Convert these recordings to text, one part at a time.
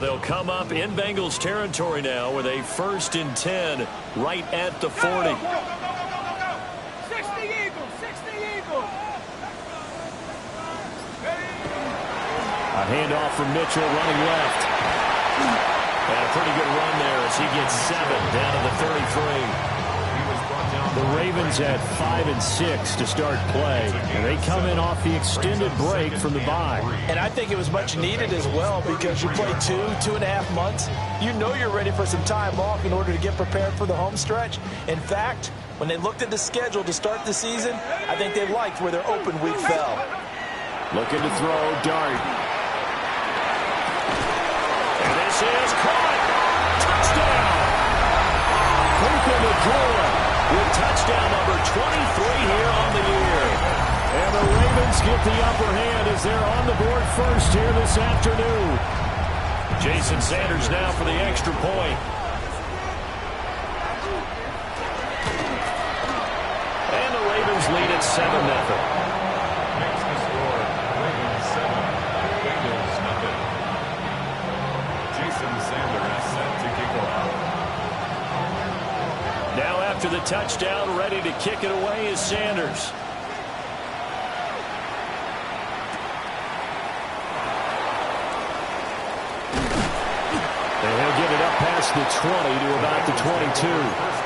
They'll come up in Bengals territory now with a 1st and 10 right at the 40. 60 Eagles, 60 Eagles. A handoff from Mitchell running left. And a pretty good run there as he gets 7 down to the 33. The Ravens at 5 and 6 to start play, and they come in off the extended break from the bye. And I think it was much needed as well because you play 2.5 months. You know you're ready for some time off in order to get prepared for the home stretch. In fact, when they looked at the schedule to start the season, I think they liked where their open week fell. Looking to throw, Dart. And this is caught. Touchdown. Puka Nacua with touchdown number 23 here on the year. And the Ravens get the upper hand as they're on the board first here this afternoon. Jason Sanders now for the extra point. And the Ravens lead at 7-0. Now after the touchdown, ready to kick it away is Sanders. And he'll get it up past the 20 to about the 22.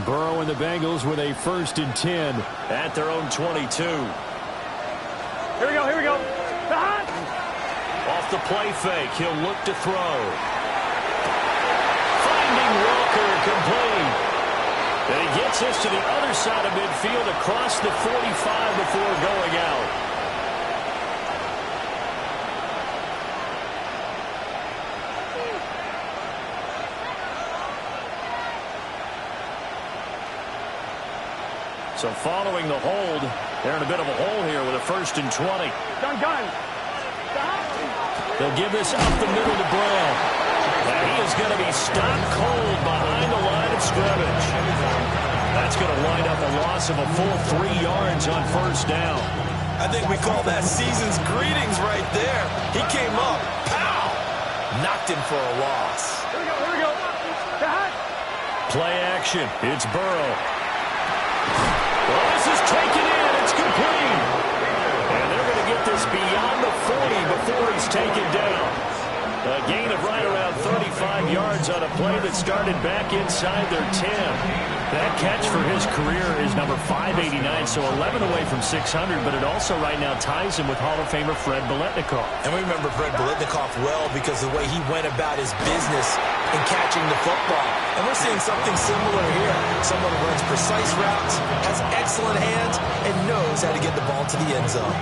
Burrow and the Bengals with a 1st and 10 at their own 22. Here we go, here we go. Off the play fake, he'll look to throw. Finding Walker complete. And he gets us to the other side of midfield across the 45 before going out. So following the hold, they're in a bit of a hole here with a 1st and 20. Gun. They'll give this up the middle to Brown. And he is going to be stopped cold behind the line of scrimmage. That's going to wind up a loss of a full 3 yards on 1st down. I think we call that season's greetings right there. He came up, pow, knocked him for a loss. Here we go. Play action. It's Burrow. Well, this is taken in. It's complete. And they're going to get this beyond the 40 before he's taken down. A gain of right around 35 yards on a play that started back inside their 10. That catch for his career is number 589, so 11 away from 600, but it also right now ties him with Hall of Famer Fred Biletnikoff. And we remember Fred Biletnikoff well because of the way he went about his business in catching the football. And we're seeing something similar here. Someone who runs precise routes, has excellent hands, and knows how to get the ball to the end zone.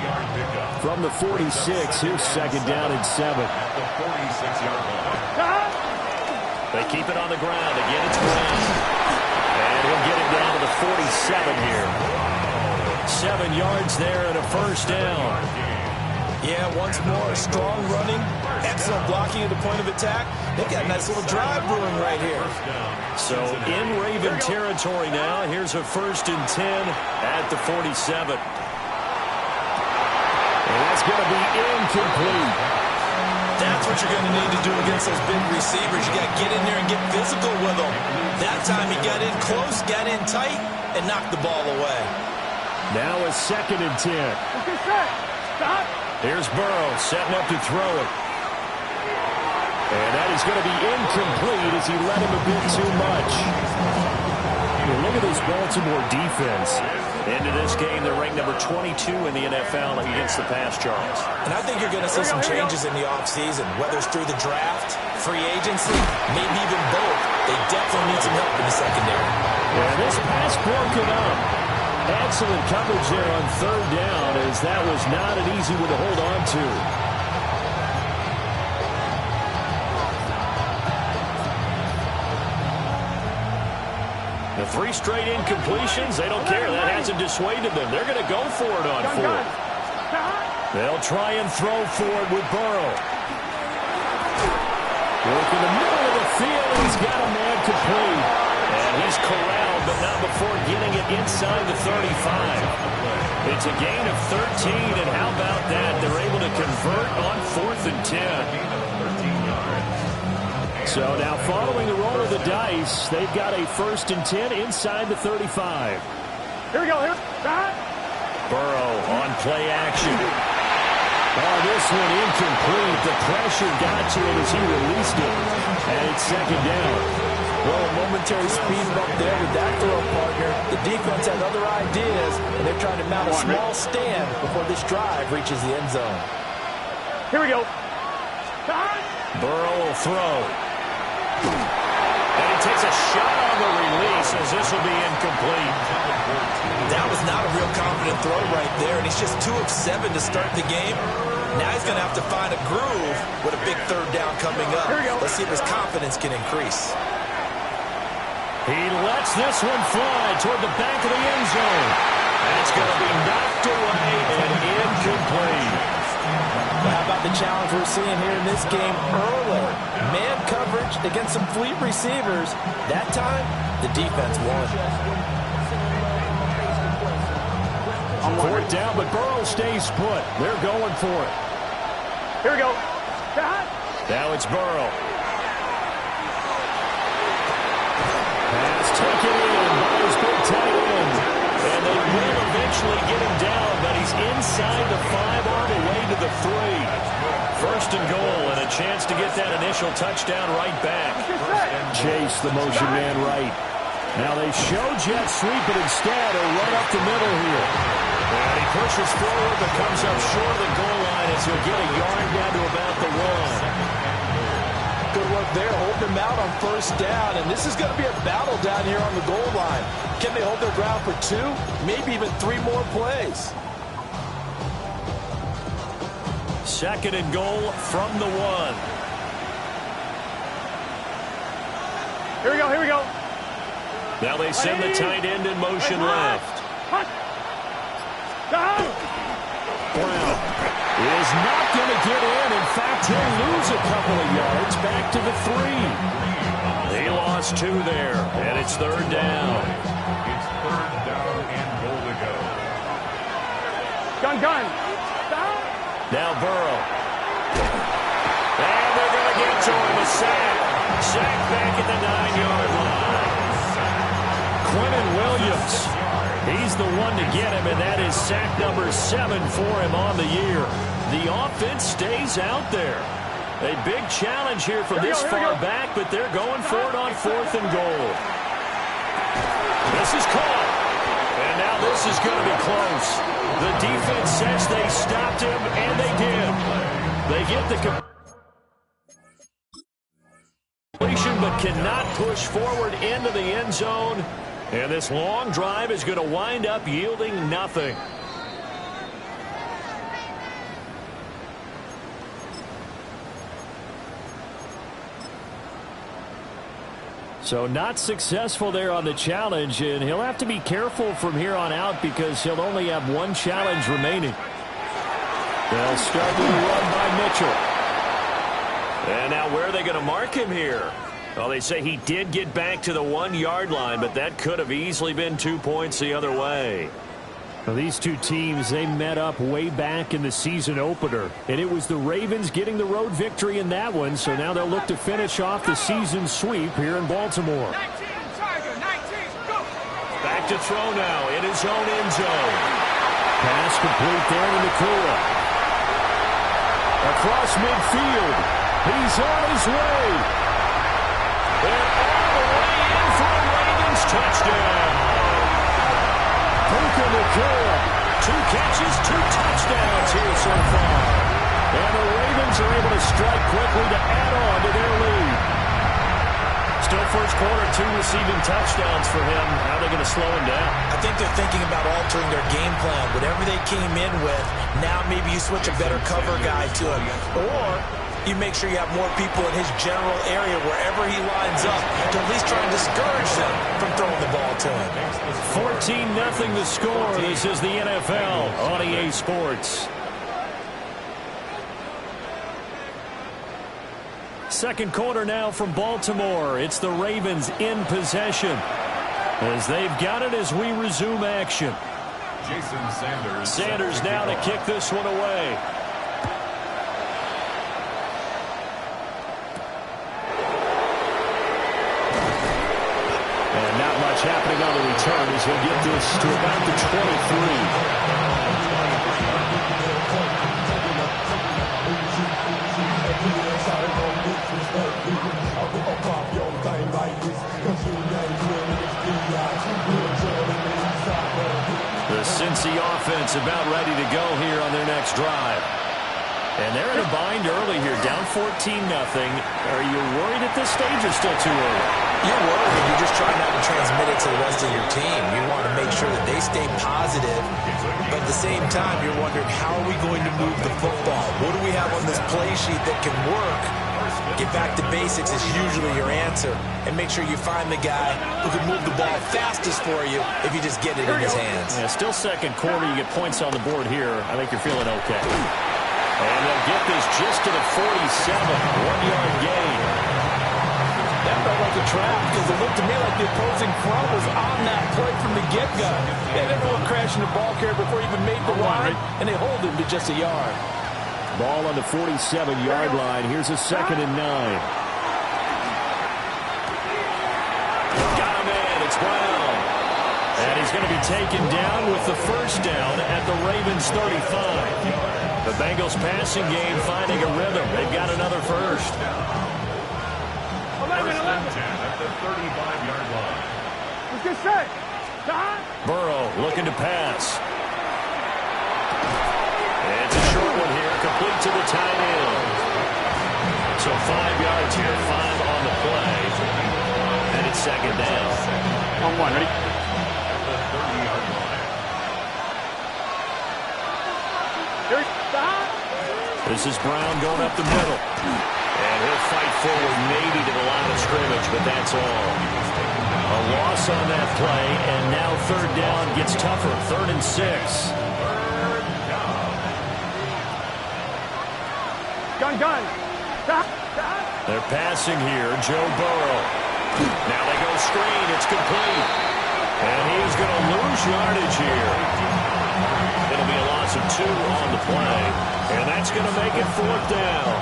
From the 46, here's 2nd down and 7. They keep it on the ground. Again, it's Brown. And he'll get it down to the 47 here. 7 yards there and a 1st down. Yeah, once more, strong running, excellent blocking at the point of attack. They've got a nice little drive brewing right here. So in Raven territory now, here's a 1st and 10 at the 47. And that's going to be incomplete. That's what you're going to need to do against those big receivers. You got to get in there and get physical with them. That time he got in close, got in tight, and knocked the ball away. Now a 2nd and 10. Okay, set. Stop. Here's Burrow setting up to throw it. And that is going to be incomplete as he let him a bit too much. Look at this Baltimore defense. Into this game, they're ranked number 22 in the NFL against the pass yards. And I think you're going to see some changes in the offseason, whether it's through the draft, free agency, maybe even both. They definitely need some help in the secondary. And this pass broken up. Excellent coverage there on 3rd down, as that was not an easy one to hold on to. The 3 straight incompletions, they don't care. That hasn't dissuaded them. They're going to go for it on 4th. They'll try and throw for it with Burrow. Working the middle of the field, and he's got a man complete. And he's corralled, but not before getting it inside the 35. It's a gain of 13, and how about that? They're able to convert on 4th and 10. So now following the roll of the dice, they've got a 1st and 10 inside the 35. Here we go. Here. Stop. Burrow on play action. Oh, this one incomplete. The pressure got to it as he released it. And it's 2nd down. Well, a momentary speed bump there with that throw, partner. The defense has other ideas, and they're trying to mount a small stand before this drive reaches the end zone. Here we go. Stop. Burrow will throw. And he takes a shot on the release as this will be incomplete. That was not a real confident throw right there, and he's just 2 of 7 to start the game. Now he's going to have to find a groove with a big 3rd down coming up. Let's see if his confidence can increase. He lets this one fly toward the back of the end zone. And it's going to be knocked away and incomplete. Well, how about the challenge we're seeing here in this game early? Man coverage against some fleet receivers. That time, the defense won. 4th down, but Burrow stays put. They're going for it. Here we go. Stop. Now it's Burrow. Pass taken in by his big tight end. And they will eventually get him down, but he's inside the 5 on the way to the 3. 1st and goal, and a chance to get that initial touchdown right back. Chase the motion man right. Now they show jet sweep, but instead a run up the middle here. And he pushes forward, but comes up short of the goal line as he'll get a yard down to about the 1. Good work there, holding them out on 1st down, and this is going to be a battle down here on the goal line. Can they hold their ground for 2, maybe even 3 more plays? 2nd and goal from the 1. Here we go. Here we go. Now they send the tight end in motion left. Stop. Brown is not going to get in. In fact, he'll lose a couple of yards back to the 3. He lost 2 there, and it's 3rd down. It's 3rd down and goal to go. Gun. Stop. Now Burrow. And they're going to get to him. A sack. Sack back at the 9-yard line. Quentin Williams. He's the one to get him, and that is sack number 7 for him on the year. The offense stays out there. A big challenge here from this far back, but they're going for it on 4th and goal. This is caught. And now this is going to be close. The defense says they stopped him, and they did. They get the completion, but cannot push forward into the end zone. And this long drive is going to wind up yielding nothing. So not successful there on the challenge, and he'll have to be careful from here on out because he'll only have 1 challenge remaining. They'll start with a run by Mitchell. And now where are they going to mark him here? Well, they say he did get back to the 1-yard line, but that could have easily been 2 points the other way. Well, these two teams, they met up way back in the season opener, and it was the Ravens getting the road victory in that one, so now they'll look to finish off the season sweep here in Baltimore. 19, Tiger, 19, go. Back to throw now in his own end zone. Pass complete there to Nakua. Across midfield. He's on his way. And all the way in for a Ravens touchdown. Puka Nakua, 2 catches, 2 touchdowns here so far. And the Ravens are able to strike quickly to add on to their lead. Still first quarter, 2 receiving touchdowns for him. How are they going to slow him down? I think they're thinking about altering their game plan. Whatever they came in with, now maybe you switch a better cover guy to him. Or you make sure you have more people in his general area wherever he lines up to at least try and discourage them from throwing the ball to him. 14-0 the score. This is the NFL on EA Sports. Second quarter now from Baltimore. It's the Ravens in possession as they've got it as we resume action. Jason Sanders. Sanders now to kick this one away. And not much happening on the return as he'll get this to about the 23. The Cincy offense about ready to go here on their next drive. And they're in a bind early here, down 14-0. Are you worried at this stage or still too early? You're worried. You're just trying not to transmit it to the rest of your team. You want to make sure that they stay positive. But at the same time, you're wondering, how are we going to move the football? What do we have on this play sheet that can work? Get back to basics is usually your answer. And make sure you find the guy who can move the ball fastest for you if you just get it in his hands. Yeah, still second quarter. You get points on the board here. I think you're feeling okay. And they'll get this just to the 47. 1-yard gain. That felt like a trap because it looked to me like the opposing front was on that play from the get-go. They never went crashing the ball carrier before he even made the run, and they hold him to just a yard. Ball on the 47-yard line. Here's a 2nd and 9. Got him in. It's Brown. And he's going to be taken down with the first down at the Ravens 35. The Bengals passing game finding a rhythm. They've got another first. 1st and 10 at the 35-yard line. Let's get set. Burrow looking to pass. It's a short one here, complete to the tight end. So 5 yards here, 5 on the play. And it's 2nd down. On one, ready? At the 30-yard line. This is Brown going up the middle. And he'll fight forward maybe to the line of scrimmage, but that's all. A loss on that play, and now 3rd down gets tougher. 3rd and 6. Gun. They're passing here. Joe Burrow. Now they go screen. It's complete. And he's going to lose yardage here. It'll be a loss of 2 on the play. And that's going to make it 4th down.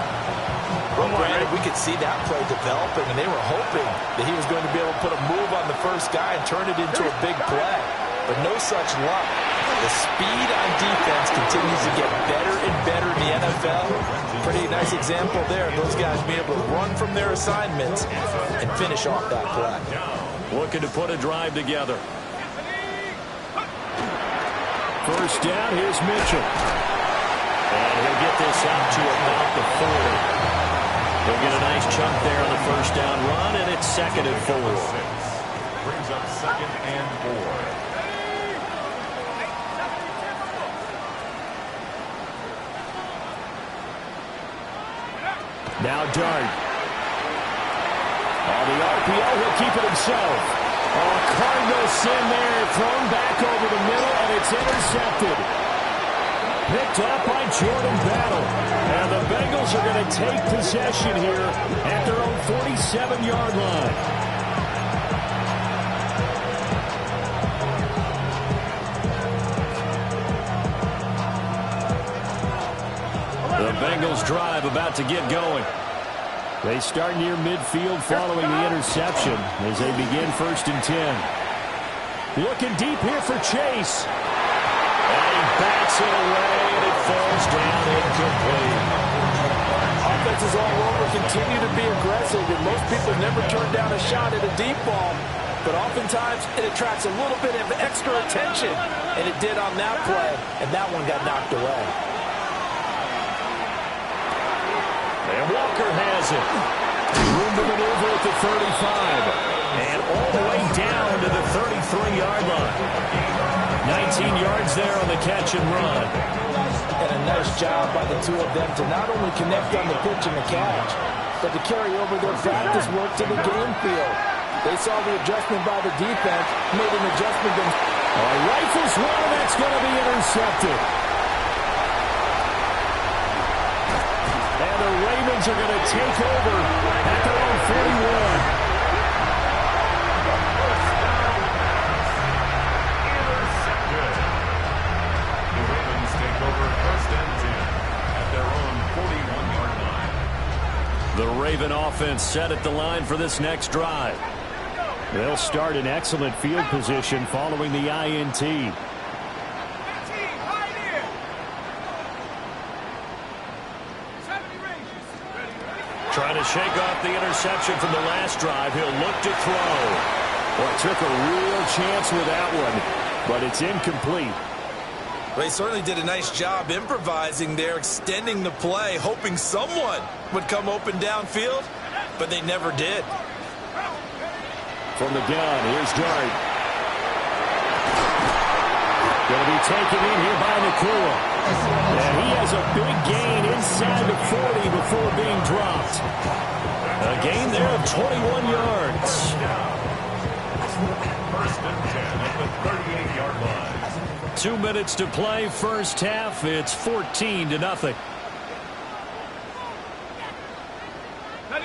Well, granted, we could see that play developing, and they were hoping that he was going to be able to put a move on the first guy and turn it into a big play. But no such luck. The speed on defense continues to get better and better in the NFL. Pretty nice example there. Those guys being able to run from their assignments and finish off that play. Looking to put a drive together. First down, here's Mitchell. And he'll get this out to about the 40. He'll get a nice chunk there on the first down run, and it's 2nd and 4. Brings up 2nd and 4. Now Dart. On the RPO, he'll keep it himself. Oh, Cardinals in there, thrown back over the middle, and it's intercepted. Picked up by Jordan Battle. And the Bengals are going to take possession here at their own 47-yard line. The Bengals drive about to get going. They start near midfield following the interception as they begin 1st and 10. Looking deep here for Chase. And he bats it away, and it falls down incomplete. Offenses all over continue to be aggressive, and most people never turn down a shot at a deep ball. But oftentimes, it attracts a little bit of extra attention, and it did on that play, and that one got knocked away. And Walker has it. Room to maneuver at the 35. And all the way down to the 33-yard line. 19 yards there on the catch and run. And a nice job by the two of them to not only connect on the pitch and the catch, but to carry over their practice work to the game field. They saw the adjustment by the defense, made an adjustment. Rifles one, that's going to be intercepted. And the Ravens are going to take over The Raven offense set at the line for this next drive. They'll start in excellent field position following the INT. Trying to shake off the interception from the last drive. He'll look to throw. Well, took a real chance with that one, but it's incomplete. They certainly did a nice job improvising there, extending the play, hoping someone would come open downfield, but they never did. From the gun, here's Dart. Going to be taken in here by Nacua. And he has a big gain inside the 40 before being dropped. A gain there of 21 yards. First and 10 at the 38-yard line. 2 minutes to play, first half. It's 14-0.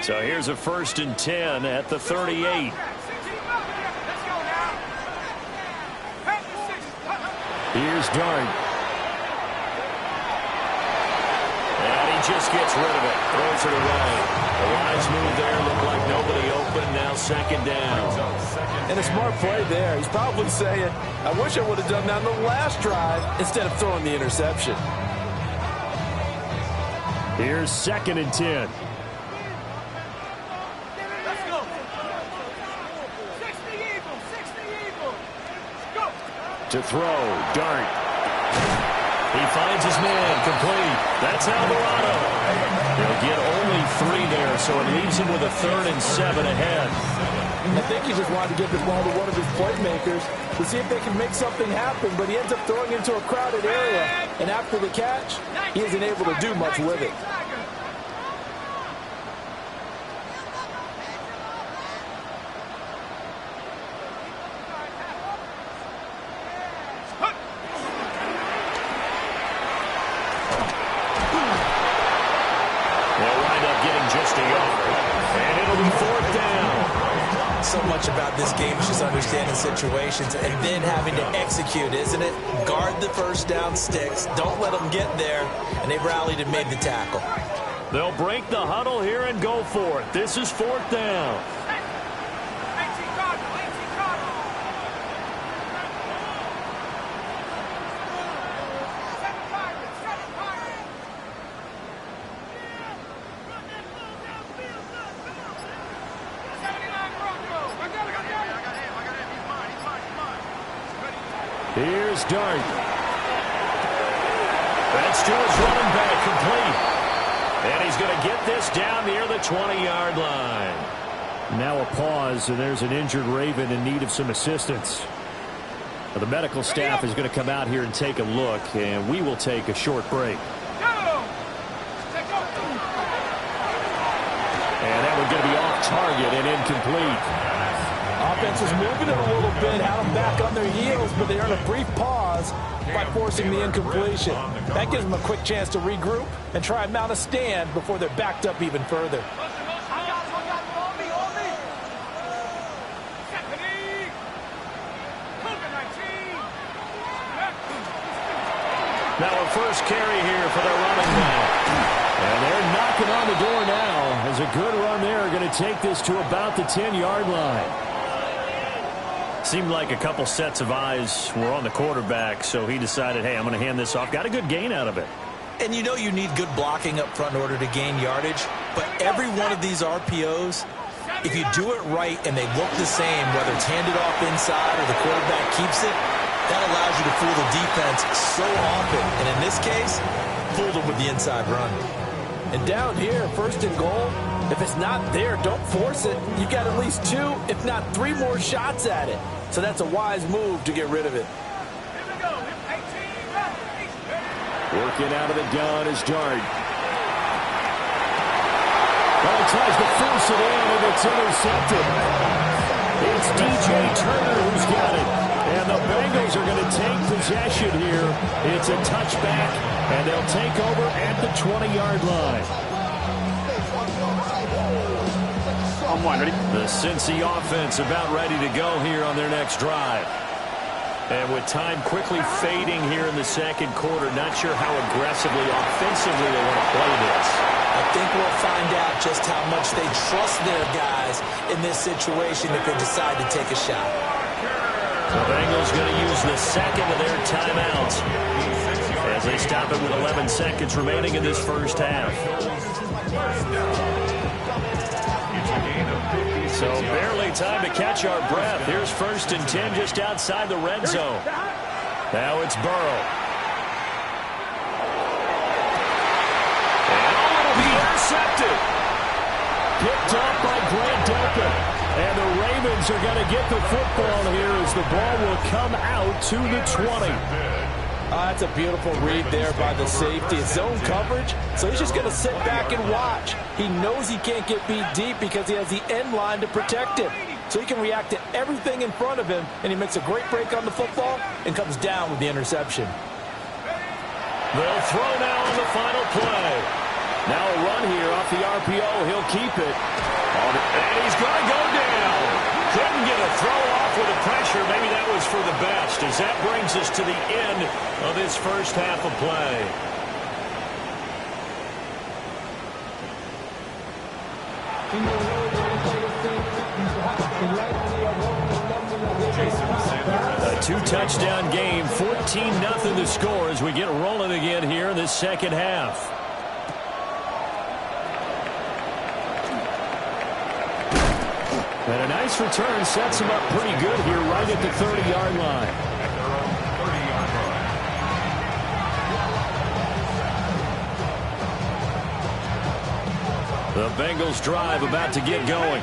So here's a 1st and 10 at the 38. Here's Dart. And he just gets rid of it. Throws it away. A wise move there. Looked like nobody open. Now 2nd down. And a smart play there. He's probably saying, I wish I would have done that on the last drive instead of throwing the interception. Here's 2nd and 10. To throw, Dart. He finds his man, complete. That's Alvarado. He'll get only 3 there, so it leaves him with a 3rd and 7 ahead. I think he just wanted to get the ball to one of his playmakers to see if they can make something happen, but he ends up throwing into a crowded area, and after the catch, he isn't able to do much with it. So much about this game is just understanding situations and then having to execute, isn't it? Guard the first down sticks. Don't let them get there. And they rallied and made the tackle. They'll break the huddle here and go for it. This is 4th down. Here's Dart. That's to his running back, complete. And he's going to get this down near the 20-yard line. Now a pause, and there's an injured Raven in need of some assistance. The medical staff is going to come out here and take a look, and we will take a short break. And that one's going to be off target and incomplete. Offense was moving it a little bit, had them back on their heels, but they earned a brief pause by forcing the incompletion. That gives them a quick chance to regroup and try and mount a stand before they're backed up even further. Now a first carry here for their running back. And they're knocking on the door now as a good run there going to take this to about the 10-yard line. Seemed like a couple sets of eyes were on the quarterback, so he decided, hey, I'm going to hand this off. Got a good gain out of it. And you know you need good blocking up front in order to gain yardage, but every one of these RPOs, if you do it right and they look the same, whether it's handed off inside or the quarterback keeps it, that allows you to fool the defense so often. And in this case, fooled them with the inside run. And down here, 1st and goal, if it's not there, don't force it. You got at least 2, if not 3 more shots at it. So that's a wise move to get rid of it. Working out of the gun is Dart. Well, he tries to force it in, and it's intercepted. It's DJ Turner who's got it. And the Bengals are going to take possession here. It's a touchback, and they'll take over at the 20-yard line. On 1, ready? The Cincy offense about ready to go here on their next drive. And with time quickly fading here in the 2nd quarter, not sure how aggressively, offensively they want to play this. I think we'll find out just how much they trust their guys in this situation if they decide to take a shot. The Bengals going to use the second of their timeouts as they stop it with 11 seconds remaining in this first half. So barely time to catch our breath. Here's 1st and 10 just outside the red zone. Now it's Burrow. And it'll be intercepted. Picked up by Grant Delpit. And the Ravens are going to get the football here as the ball will come out to the 20. That's a beautiful read there by the safety. It's zone coverage, so he's just going to sit back and watch. He knows he can't get beat deep because he has the end line to protect him. So he can react to everything in front of him, and he makes a great break on the football and comes down with the interception. They'll throw now on the final play. Now a run here off the RPO. He'll keep it. And he's going to go down. Couldn't get a throw off with the pressure. Maybe that was for the best, as that brings us to the end of this first half of play. A two-touchdown game, 14-0 the score as we get rolling again here in this second half. And a nice return sets him up pretty good here right at the 30-yard line. The Bengals drive about to get going.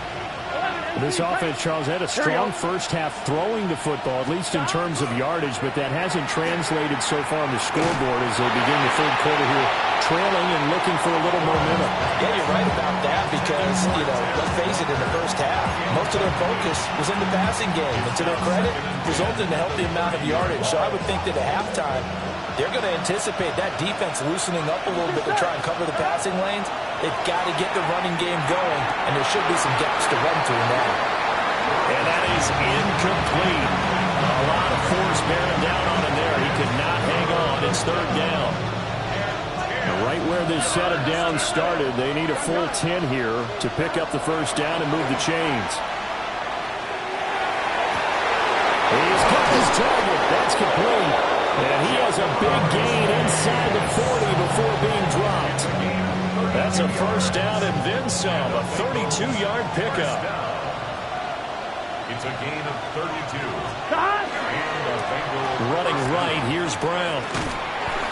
This offense, Charles, had a strong first half throwing the football, at least in terms of yardage, but that hasn't translated so far on the scoreboard as they begin the third quarter here, trailing and looking for a little momentum. Yeah, you're right about that because, let's face it, in the first half, most of their focus was in the passing game. And to their credit, resulted in a healthy amount of yardage. So I would think that at halftime, they're going to anticipate that defense loosening up a little bit to try and cover the passing lanes. They've got to get the running game going, and there should be some gaps to run through now. And that is incomplete. A lot of force bearing down on him there. He could not hang on. It's third down. And right where this set of downs started, they need a full 10 here to pick up the first down and move the chains. He's got his target. That's complete. And he has a big gain inside the 40 before being dropped. That's a first down and then some. A 32-yard pickup. It's a gain of 32. Running right, here's Brown.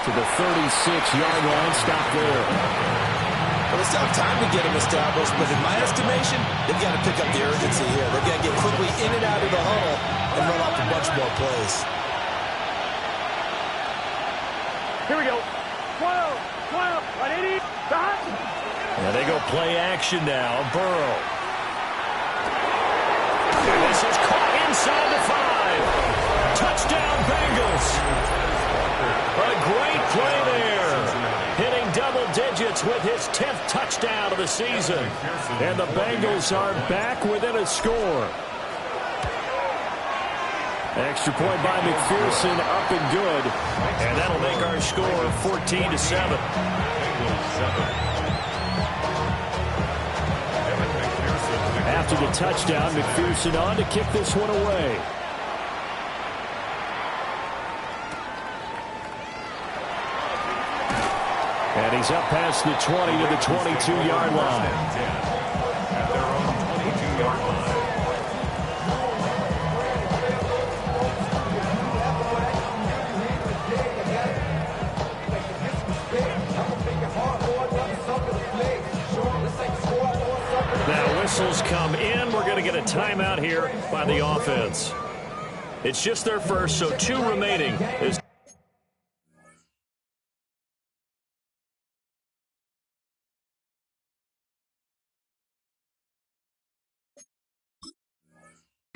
To the 36-yard line, stop there. Well, it's not time to get him established, but in my estimation, they've got to pick up the urgency here. They've got to get quickly in and out of the huddle and run off a bunch more plays. Here we go. 12, 180, stop. And they go play action now. Burrow. And this is caught inside the 5. Touchdown, Bengals. A great play there. Hitting double digits with his 10th touchdown of the season. And the Bengals are back within a score. Extra point by McPherson, up and good. And that'll make our score 14-7. After the touchdown, McPherson on to kick this one away. And he's up past the 20 to the 22-yard line. At their own 22-yard line. Now whistles come in. We're going to get a timeout here by the offense. It's just their first, so 2 remaining.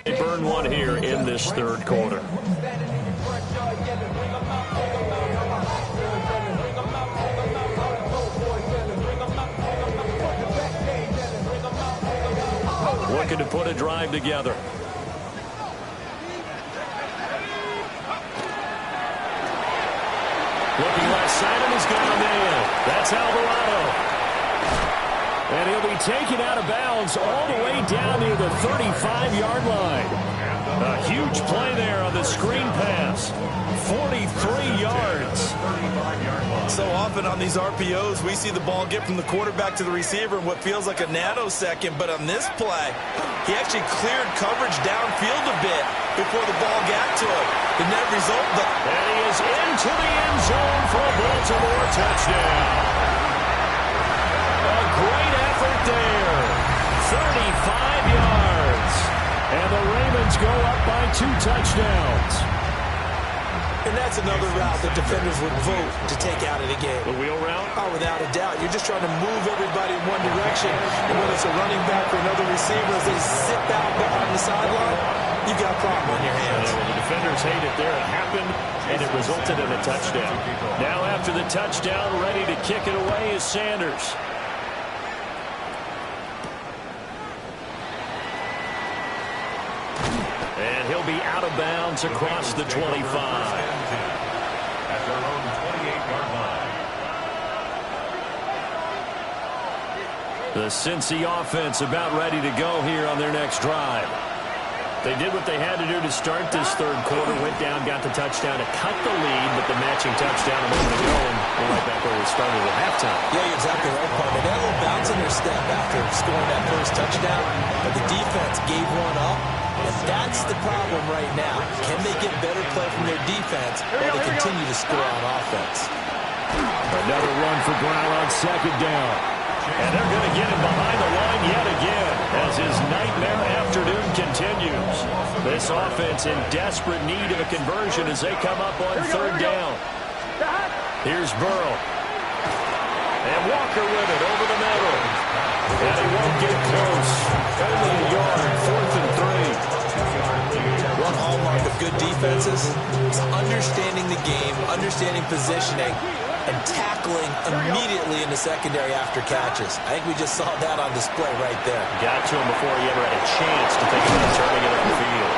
They burn one here in this third quarter. Looking to put a drive together. Looking left side, and he's got a man. That's Alvarado. And he'll be taken out of bounds all the way down near the 35-yard line. A huge play there on the screen pass. 43 yards. So often on these RPOs, we see the ball get from the quarterback to the receiver in what feels like a nanosecond. But on this play, he actually cleared coverage downfield a bit before the ball got to him. The net result, and he is into the end zone for a Baltimore touchdown. A great effort there. 35 yards. And the Ravens go up by 2 touchdowns. And that's another route that defenders would vote to take out of the game. The wheel route? Oh, without a doubt. You're just trying to move everybody in one direction. And whether it's a running back or another receiver, as they sit down behind the sideline, you got a problem on your hands. Well, the defenders hate it there. It happened, and it resulted in a touchdown. Now after the touchdown, ready to kick it away is Sanders. And he'll be out of bounds across the 25. At their own 28-yard line. The Cincy offense about ready to go here on their next drive. They did what they had to do to start this third quarter, went down, got the touchdown to cut the lead, but the matching touchdown a moment ago, and we're right back where we started at halftime. Yeah, you're exactly right, Paul. They got a little bounce in their step after scoring that first touchdown, but the defense gave one up, and that's the problem right now. Can they get better play from their defense while they continue to score on offense? Another run for Brown on second down. And they're going to get him behind the line yet again as his nightmare afternoon continues. This offense in desperate need of a conversion as they come up on third down. Here's Burrow. And Walker with it over the middle. And he won't get close. Only a yard, 4th and 3. One hallmark of good defenses is understanding the game, understanding positioning, and tackling immediately in the secondary after catches. I think we just saw that on display right there. Got to him before he ever had a chance to think about turning it upfield.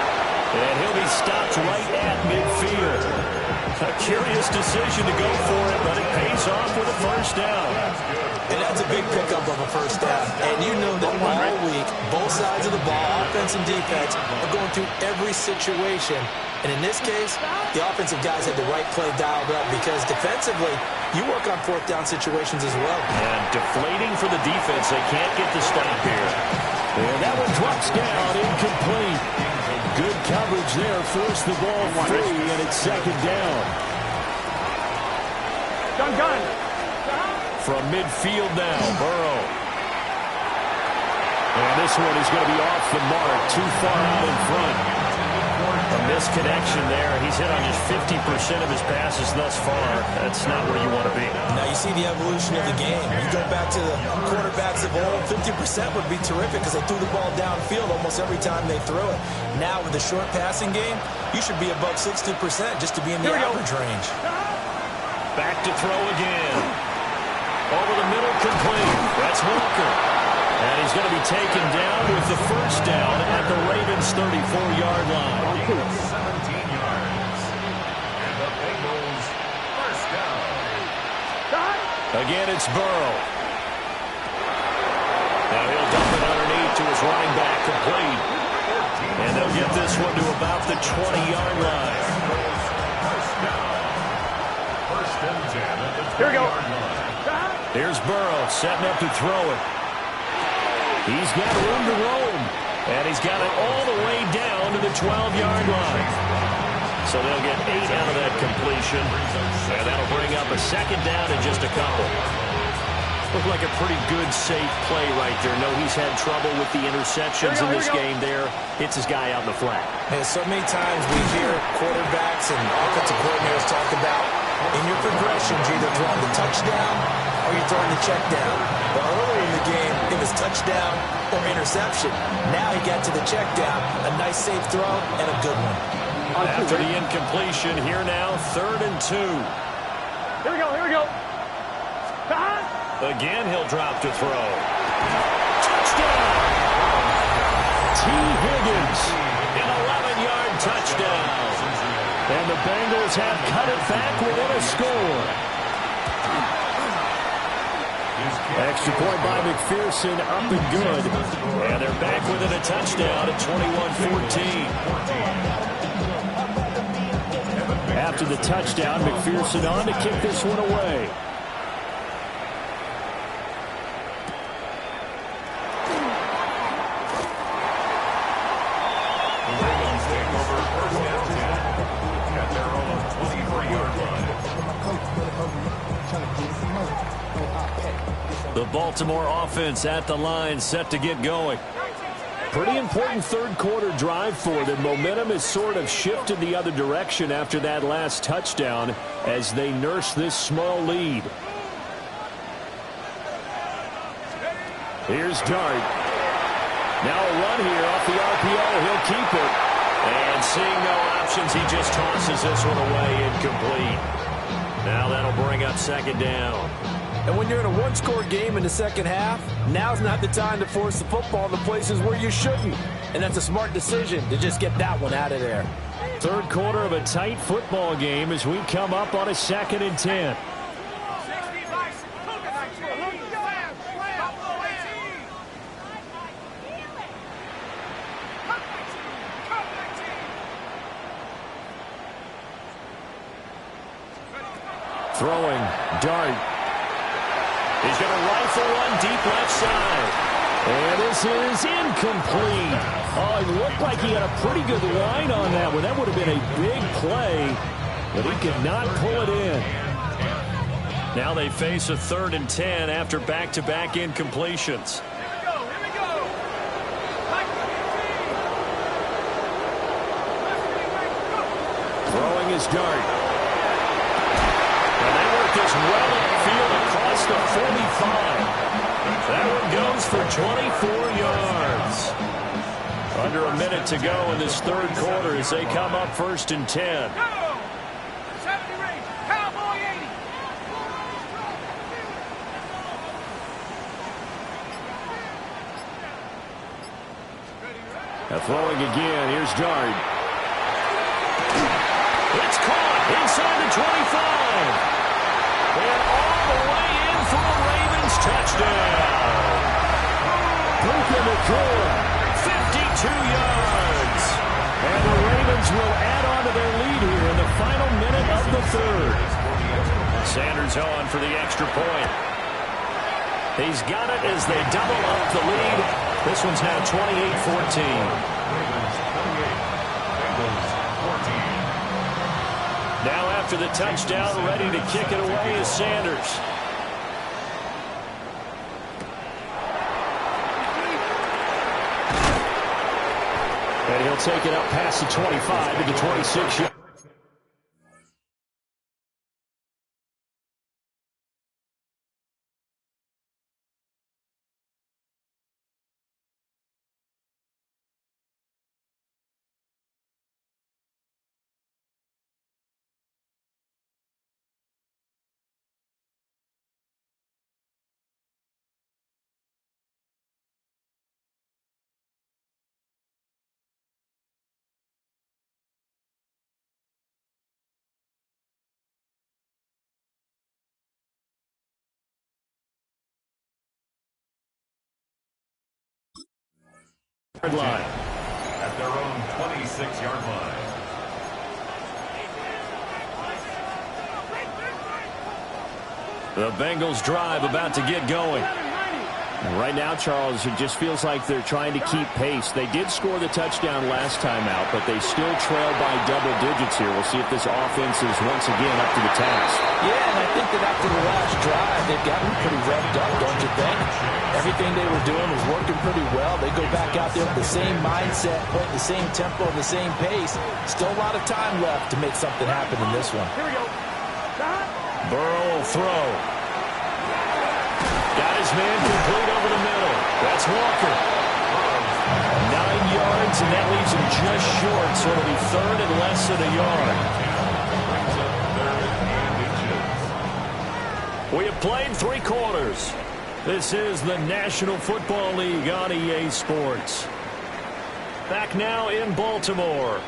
And he'll be stopped right at midfield. A curious decision to go for it, but it pays off with a first down. And that's a big pickup of a first down. And you know that all week, both sides of the ball, offense and defense, are going through every situation. And in this case, the offensive guys had the right play dialed up because defensively, you work on 4th down situations as well. And deflating for the defense. They can't get the stop here. And that one drops down, incomplete. Good coverage there. Forced the ball free, and it's second down. Gun. From midfield now, Burrow. And this one is going to be off the mark, too far out in front. A misconnection there. He's hit on just 50% of his passes thus far. That's not where you want to be. Now you see the evolution of the game. You go back to the quarterbacks of old, 50% would be terrific because they threw the ball downfield almost every time they threw it. Now with the short passing game, you should be above 60% just to be in the average range. Back to throw again. Over the middle, complete. That's Walker. And he's going to be taken down with the first down at the Ravens' 34-yard line. 17 yards. And the Bengals first down. Again, it's Burrow. Now he'll dump it underneath to his running back, complete. And they'll get this one to about the 20-yard line. First down. First and 10 at the 20-yard line. Here's Burrow setting up to throw it. He's got room to roam, and he's got it all the way down to the 12-yard line. So they'll get 8 out of that completion, and that'll bring up a second down and just a couple. Looked like a pretty good, safe play right there. No, he's had trouble with the interceptions in this game there. Hits his guy out in the flat. And so many times we hear quarterbacks and offensive coordinators talk about in your progressions, you're either throwing the touchdown or you're throwing the check down. Well, earlier in the game, it was touchdown or interception. Now he got to the check down, a nice safe throw, and a good one. After the incompletion, here now, 3rd and 2. Here we go. Again, he'll drop to throw. Touchdown! T. Higgins, an 11-yard touchdown. And the Bengals have cut it back within a score. Extra point by McPherson, up and good. And they're back within a touchdown at 21-14. After the touchdown, McPherson on to kick this one away. The Baltimore offense at the line, set to get going. Pretty important third quarter drive for them. Momentum has sort of shifted the other direction after that last touchdown as they nurse this small lead. Here's Dart. Now a run here off the RPO. He'll keep it. And seeing no options, he just tosses this one away, incomplete. Now that'll bring up second down. And when you're in a one-score game in the second half, now's not the time to force the football in the places where you shouldn't. And that's a smart decision to just get that one out of there. Third quarter of a tight football game as we come up on a 2nd and 10. Throwing, Dart. He's going to rifle one deep left side. And this is incomplete. Oh, it looked like he had a pretty good line on that one. That would have been a big play, but he could not pull it in. Now they face a 3rd and 10 after back-to-back incompletions. Here we go. Throwing his Dart. And they work this well upfield across the 45. That one goes for 24 yards. Under a minute to go in this third quarter as they come up 1st and 10. Now throwing again. Here's Dart. It's caught inside the 25. And all the way in for a Ravens touchdown. Puka Nacua. 52 yards. And the Ravens will add on to their lead here in the final minute of the third. Sanders on for the extra point. He's got it as they double up the lead. This one's now 28-14. Now after the touchdown, ready to kick it away is Sanders. And he'll take it up past the 25 to the 26-yard. Line. At their own 26-yard line. The Bengals drive about to get going. Right now, Charles, it just feels like they're trying to keep pace. They did score the touchdown last time out, but they still trail by double digits here. We'll see if this offense is once again up to the task. Yeah, and I think that after the last drive, they've gotten pretty revved up, don't you think? Everything they were doing was working pretty well. They go back out there with the same mindset, playing the same tempo, the same pace. Still a lot of time left to make something happen in this one. Here we go. Burrow will throw. Got his man complete over the middle. That's Walker. 9 yards, and that leaves him just short, so it'll be 3rd and less than a yard. We have played 3 quarters. This is the National Football League on EA Sports. Back now in Baltimore.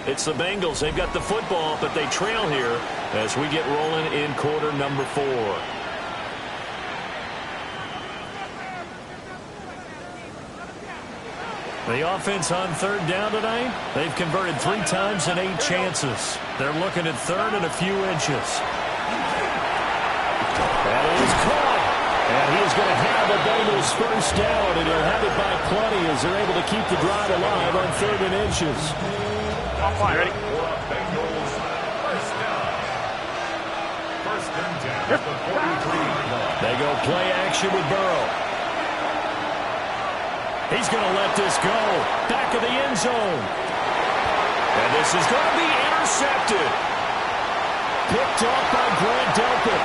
It's the Bengals. They've got the football, but they trail here as we get rolling in quarter number 4. The offense on third down tonight, they've converted 3 times in 8 chances. They're looking at third and a few inches. That is caught. And he is going to have the Bengals first down, and he'll have it by plenty as they're able to keep the drive alive on third and inches. I'm fine, ready? Bengals first down. First and 10 at the 43. They go play action with Burrow. He's going to let this go. Back of the end zone. And this is going to be intercepted. Picked off by Grant Delpit.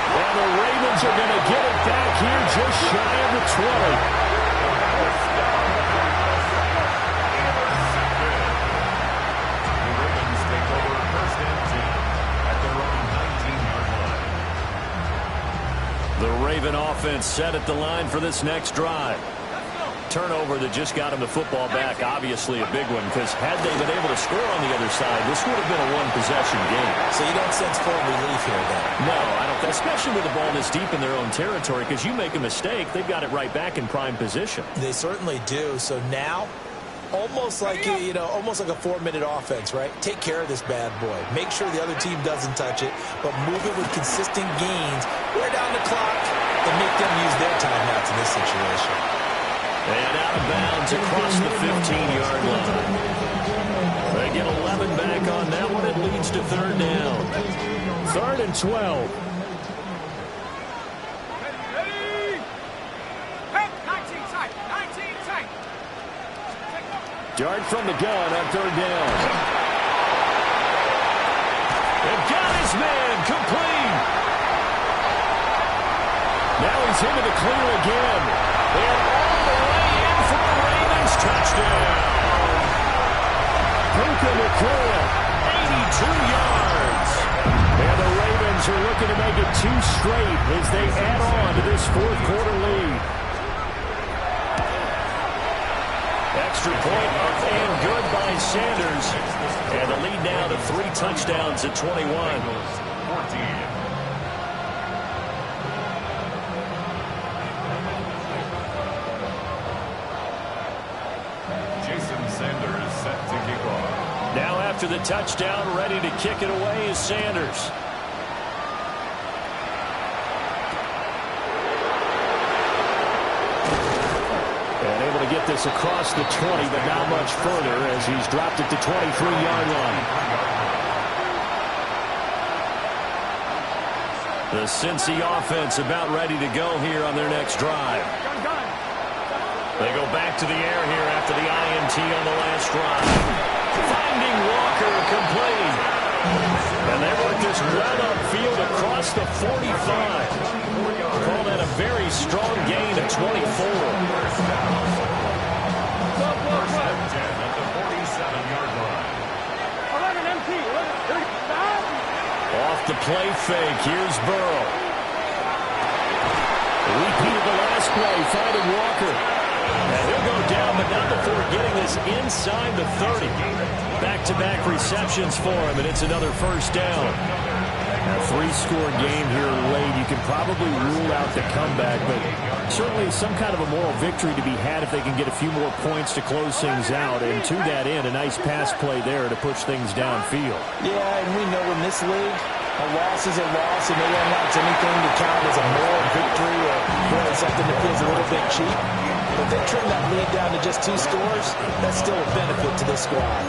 And the Ravens are going to get it back here just shy of the 20. The Raven offense set at the line for this next drive. Turnover that just got him the football back, obviously a big one, because had they been able to score on the other side, this would have been a one-possession game. So you don't sense full relief here, then? No, I don't, especially with the ball this deep in their own territory, because you make a mistake, they've got it right back in prime position. They certainly do. So now, almost like, almost like a 4-minute offense, right? Take care of this bad boy. Make sure the other team doesn't touch it, but move it with consistent gains. Wear down the clock and make them use their timeouts in this situation. And out of bounds across the 15-yard line. They get 11 back on that one. It leads to third down. Third and 12. Dart from the gun on third down. They've got his man complete. Now he's into the clear again. They're all the way in for the Ravens touchdown. Puka Nacua, 82 yards. And the Ravens are looking to make it 2 straight as they add on to this fourth quarter lead. Extra point up and good by Sanders. And the lead now to 3 touchdowns at 21. 14. Sanders set to kick off. Now after the touchdown, ready to kick it away is Sanders. And able to get this across the 20, but not much further as he's dropped it to 23-yard line. The Cincy offense about ready to go here on their next drive. They go back to the air here after the INT on the last drive. Finding Walker complete. And they work this well upfield across the 45. Call that a very strong gain at 24. At the 47-yard line. 11 MT. Off the play fake. Here's Burrow. Repeated the last play, finding Walker. And he'll go down, but not before getting this inside the 30. Back-to-back receptions for him, and it's another first down. A 3-score game here late. You can probably rule out the comeback, but certainly some kind of a moral victory to be had if they can get a few more points to close things out. And to that end, a nice pass play there to push things downfield. Yeah, and we know in this league, a loss is a loss, and they don't want anything to count as a moral victory or doing something that feels a little bit cheap. If they trim that lead down to just 2 scores, that's still a benefit to this squad.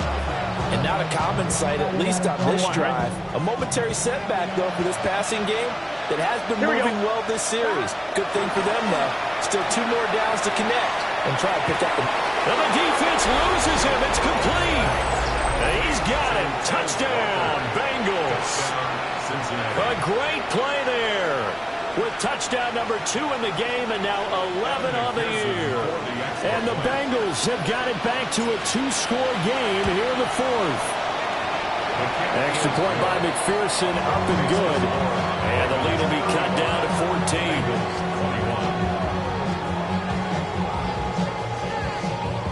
And not a common sight, at least on this drive. A momentary setback, though, for this passing game that has been moving well this series. Good thing for them, though. Still 2 more downs to connect and try to pick up the... And the defense loses him. It's complete. And he's got it. Touchdown, Bengals. A great play there. With touchdown number 2 in the game and now 11 on the year. And the Bengals have got it back to a 2-score game here in the fourth. Extra point by McPherson, up and good. And the lead will be cut down to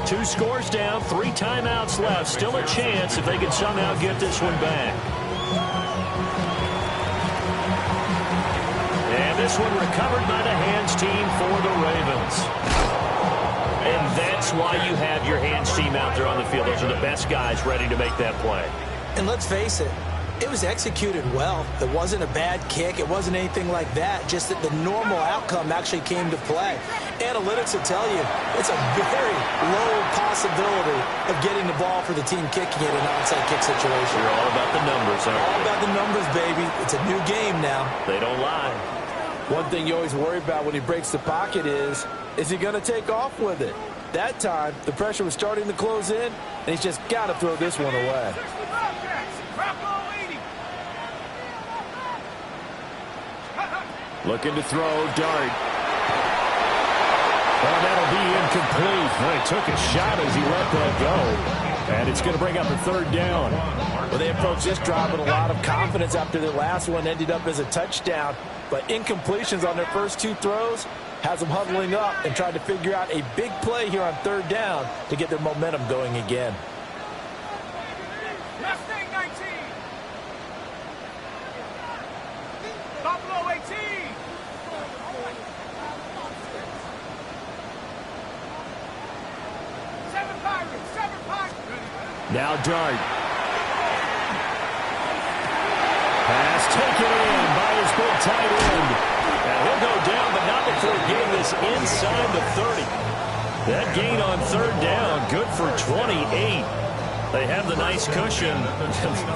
14. 2 scores down, 3 timeouts left. Still a chance if they can somehow get this one back. And this one recovered by the hands team for the Ravens. That's why you have your hands team out there on the field. Those are the best guys ready to make that play. And let's face it, it was executed well. It wasn't a bad kick. It wasn't anything like that. Just that the normal outcome actually came to play. Analytics will tell you it's a very low possibility of getting the ball for the team kicking it in an onside kick situation. You're all about the numbers, aren't you? All about the numbers, baby. It's a new game now. They don't lie. One thing you always worry about when he breaks the pocket is he going to take off with it? That time, the pressure was starting to close in, and he's just got to throw this one away. Looking to throw, Dart. Well, that'll be incomplete. Well, he took a shot as he let that go. And it's going to bring up a third down. Well, they approached this drive with a lot of confidence after their last one ended up as a touchdown. But incompletions on their first two throws has them huddling up and trying to figure out a big play here on third down to get their momentum going again. Mustang 19. Buffalo 18. Seven Pirates. Now Dart. Pass taken in by his big tight end. And he'll go down, but not before getting this inside the 30. That gain on third down, good for 28. They have the nice cushion.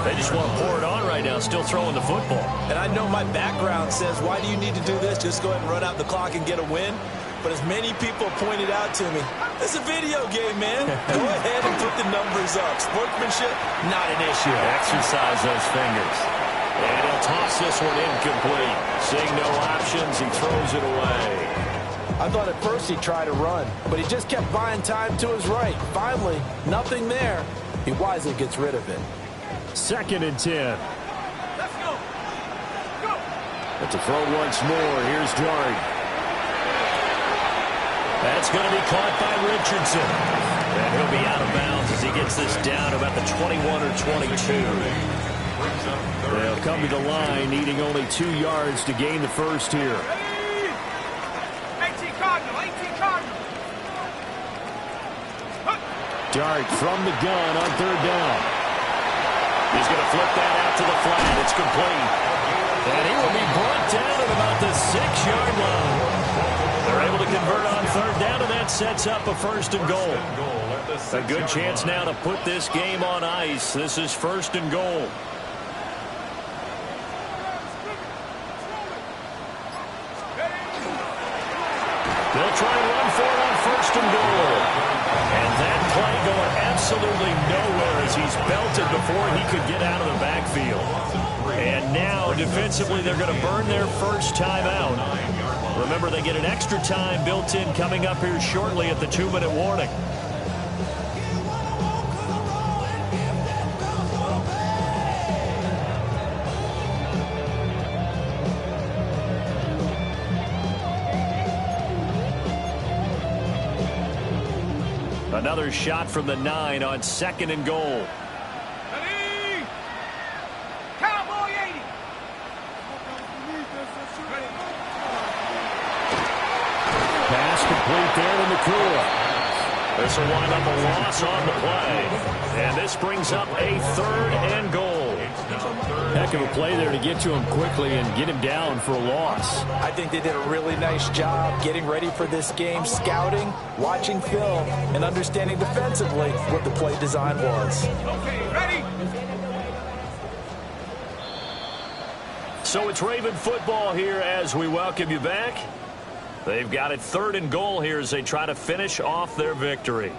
They just want to pour it on right now, still throwing the football. And I know my background says, why do you need to do this? Just go ahead and run out the clock and get a win. But as many people pointed out to me, it's a video game, man. Go ahead and put the numbers up. Sportsmanship, not an issue. Exercise those fingers. And he'll toss this one incomplete. Seeing no options, he throws it away. I thought at first he'd try to run, but he just kept buying time to his right. Finally, nothing there. He wisely gets rid of it. 2nd and 10. Let's go. Go. But to throw once more, here's Dart. That's going to be caught by Richardson. And he'll be out of bounds as he gets this down about the 21 or 22. They'll come to the line, needing only 2 yards to gain the first here. 18 Cardinal. Dart from the gun on third down. He's going to flip that out to the flat. It's complete. And he will be brought down at about the 6-yard line. They're able to convert on third down, and that sets up a 1st and goal. A good chance now to put this game on ice. This is 1st and goal. They'll try and run for it on 1st and goal. And that play going absolutely nowhere as he's belted before he could get out of the backfield. And now, defensively, they're going to burn their first timeout. Remember, they get an extra time built in coming up here shortly at the 2-minute warning. Another shot from the 9 on 2nd and goal. Ready. Cowboy 80. Pass complete there in the cooler. This will wind up a loss on the play. And this brings up a 3rd and goal. Heck of a play there to get to him quickly and get him down for a loss. I think they did a really nice job getting ready for this game, scouting, watching film, and understanding defensively what the play design was. Okay, ready. So it's Raven football here as we welcome you back. They've got it 3rd and goal here as they try to finish off their victory.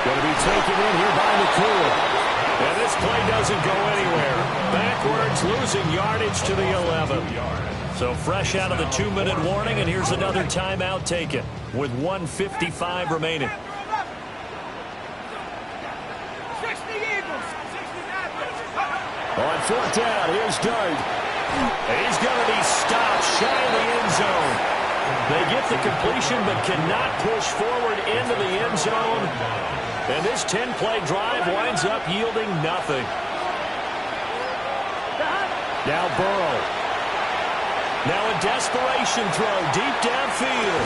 Going to be taken in here by Nakua. And this play doesn't go anywhere. Backwards, losing yardage to the 11. So fresh out of the 2-minute warning, and here's another timeout taken with 1:55 remaining. 60 Eagles. 60 On 4th down, here's Dart. He's going to be stopped shy of the end zone. They get the completion but cannot push forward into the end zone. And this 10-play drive winds up yielding nothing. Now Burrow. Now a desperation throw deep downfield.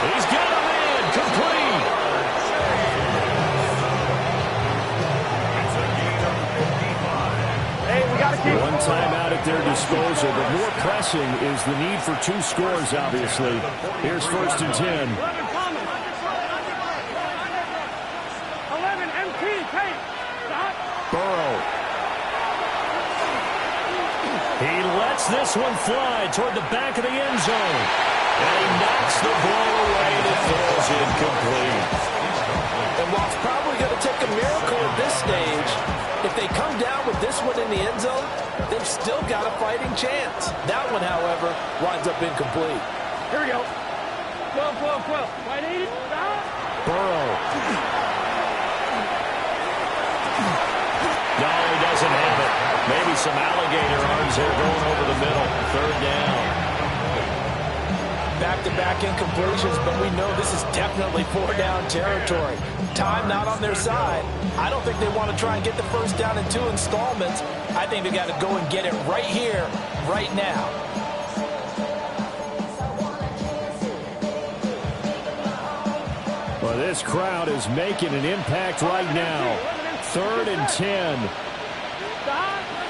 He's got him in. Complete. One timeout at their disposal, but more pressing is the need for 2 scores, obviously. Here's 1st and 10. 11 MP, take. Stop. Burrow. He lets this one fly toward the back of the end zone. And he knocks the ball away and it falls incomplete. And while it's probably going to take a miracle at this stage, if they come down with this one in the end zone, they've still got a fighting chance. That one, however, winds up incomplete. Here we go. 12. 180. Stop. Burrow. No, he doesn't have it. Maybe some alligator arms there going over the middle. 3rd down. Back-to-back incompletions, but we know this is definitely 4-down territory. Time not on their side. I don't think they want to try and get the 1st down in 2 installments. I think they got to go and get it right here, right now. Well, this crowd is making an impact right now. 3rd and 10.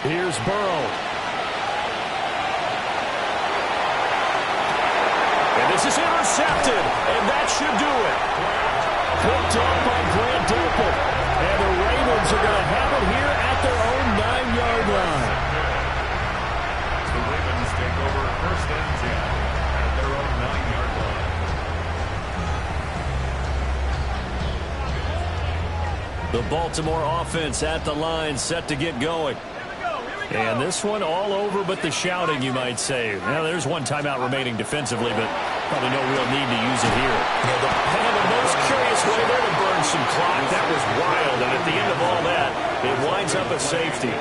Here's Burrow. And this is intercepted, and that should do it. Picked up by Grant Delpit. And the Ravens are going to have it here at their own 9-yard line. The Ravens take over 1st and 10 at their own 9-yard line. The Baltimore offense at the line, set to get going. And this one all over but the shouting, you might say. Now, there's one timeout remaining defensively, but probably no real need to use it here. And the most curious way there to burn some clock. That was wild, and at the end of all that, it winds up a safety.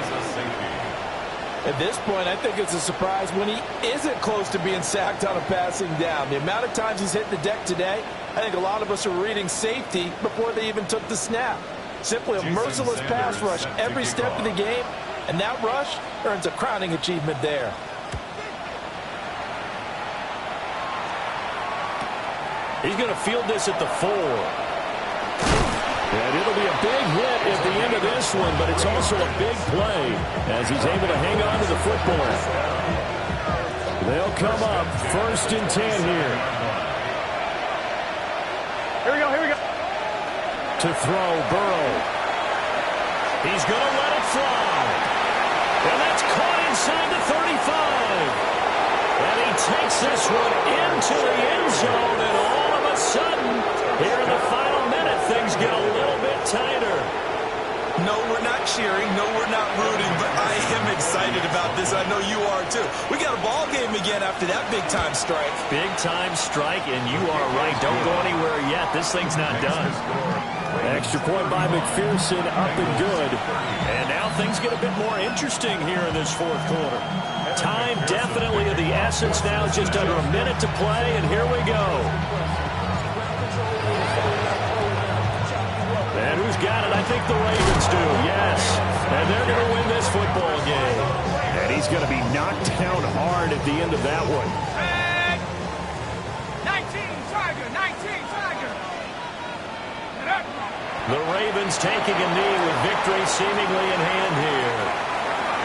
At this point, I think it's a surprise when he isn't close to being sacked on a passing down. The amount of times he's hit the deck today, I think a lot of us are reading safety before they even took the snap. Simply a merciless pass rush every step of the game, and that rush earns a crowning achievement there. He's going to field this at the 4. And it'll be a big hit at the end of this one, but it's also a big play as he's able to hang on to the football. They'll come up 1st and 10 here. Here we go. To throw, Burrow. He's going to let it fly. And that's caught inside the 35. And he takes this one into the end zone, and all of a sudden, here in the final minute, things get a little bit tighter. No, we're not cheering. No, we're not rooting, but I am excited about this. I know you are, too. We got a ball game again after that big-time strike. Big-time strike, and you are right. Don't go anywhere yet. This thing's not done. Extra point by McPherson, up and good. And now things get a bit more interesting here in this 4th quarter. Time definitely of the essence now, just under a minute to play, and here we go. And who's got it? I think the Ravens do, yes. And they're going to win this football game. And he's going to be knocked down hard at the end of that one. 19 Tiger. The Ravens taking a knee with victory seemingly in hand here.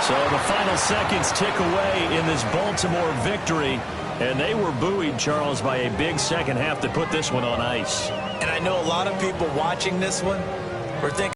So the final seconds tick away in this Baltimore victory. And they were buoyed, Charles, by a big second half to put this one on ice. And I know a lot of people watching this one were thinking,